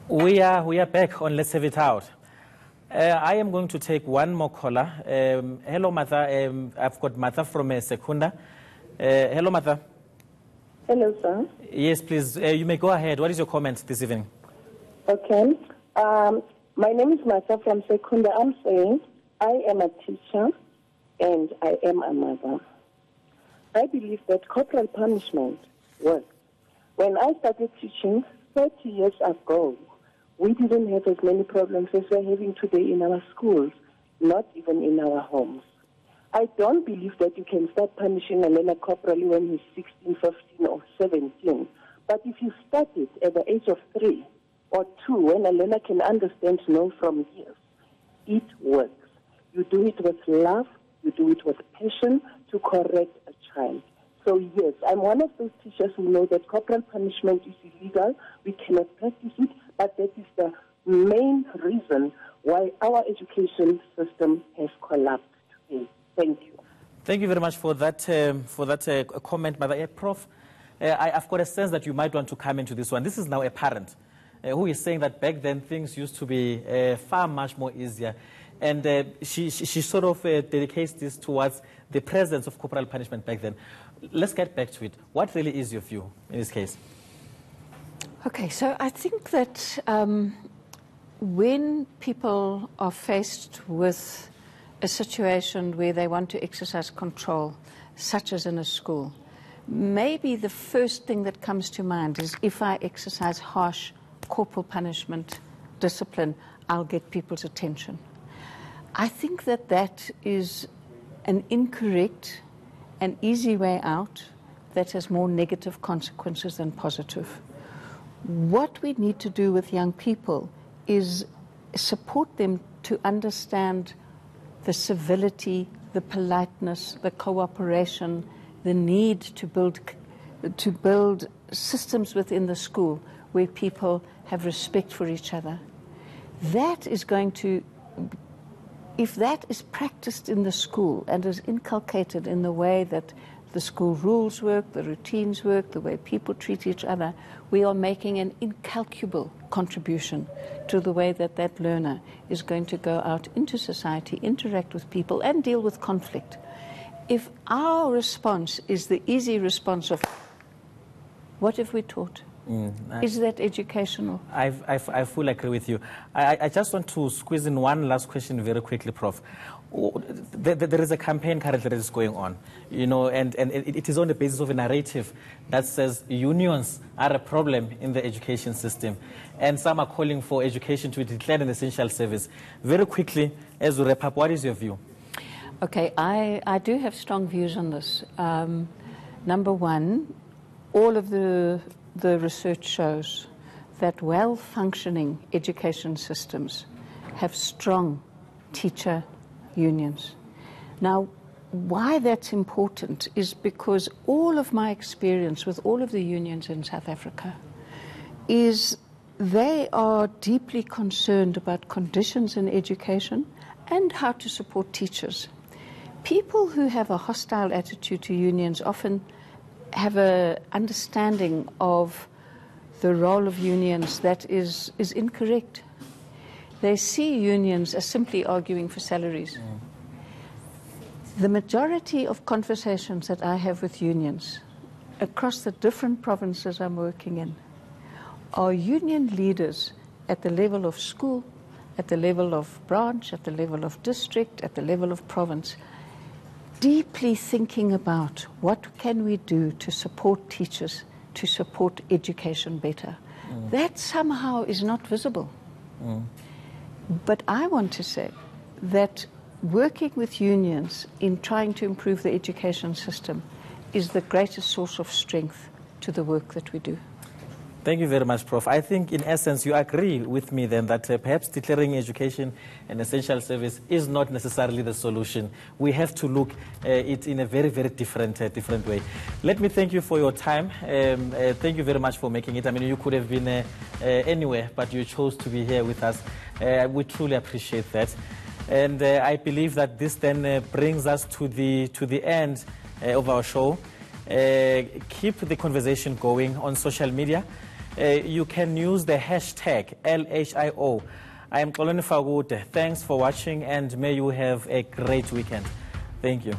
We are back on Let's Have It Out. I am going to take one more caller. Hello, Martha. I've got Martha from Secunda. Hello, Martha. Hello, sir. Yes, please. You may go ahead. What is your comment this evening? Okay. My name is Martha from Secunda. I'm saying I am a teacher and I am a mother. I believe that corporal punishment works. When I started teaching 30 years ago, we didn't have as many problems as we're having today in our schools, not even in our homes. I don't believe that you can start punishing a learner corporally when he's 16, 15, or 17. But if you start it at the age of 3 or 2, when a learner can understand no from yes, it works. You do it with love, you do it with passion to correct a child. So yes, I'm one of those teachers who know that corporal punishment is illegal. We cannot practice it, but that is the main reason why our education system has collapsed today. Thank you. Thank you very much for that comment, Mother. Prof, I've got a sense that you might want to come into this one. This is now a parent who is saying that back then things used to be far much more easier. And she sort of dedicates this towards the presence of corporal punishment back then. Let's get back to it. What really is your view in this case? Okay, so I think that when people are faced with a situation where they want to exercise control, such as in a school, maybe the first thing that comes to mind is if I exercise harsh corporal punishment, discipline, I'll get people's attention. I think that that is an incorrect and easy way out that has more negative consequences than positive. What we need to do with young people is support them to understand the civility, the politeness, the cooperation, the need to build systems within the school where people have respect for each other. That is going to, if that is practiced in the school and is inculcated in the way that the school rules work, the routines work, the way people treat each other, we are making an incalculable contribution to the way that that learner is going to go out into society, interact with people, and deal with conflict. If our response is the easy response of, what have we taught? Is that educational? I fully agree with you. I just want to squeeze in one last question very quickly, Prof. There is a campaign currently that is going on, you know, and it is on the basis of a narrative that says unions are a problem in the education system, and some are calling for education to be declared an essential service. Very quickly, as we wrap up, what is your view? Okay, I do have strong views on this. Number one, all of the research shows that well-functioning education systems have strong teacher unions. Now, why that's important is because all of my experience with all of the unions in South Africa is they are deeply concerned about conditions in education and how to support teachers. People who have a hostile attitude to unions often have an understanding of the role of unions that is incorrect. They see unions as simply arguing for salaries. The majority of conversations that I have with unions across the different provinces I'm working in are union leaders at the level of school, at the level of branch, at the level of district, at the level of province, deeply thinking about what can we do to support teachers, to support education better. That somehow is not visible. But I want to say that working with unions in trying to improve the education system is the greatest source of strength to the work that we do. Thank you very much, Prof. I think, in essence, you agree with me then that perhaps declaring education an essential service is not necessarily the solution. We have to look it in a very, very different way. Let me thank you for your time. Thank you very much for making it. I mean, you could have been anywhere, but you chose to be here with us. We truly appreciate that. And I believe that this then brings us to the end of our show. Keep the conversation going on social media. you can use the hashtag LHIO. I am Xolani Fakude. Thanks for watching, and may you have a great weekend. Thank you.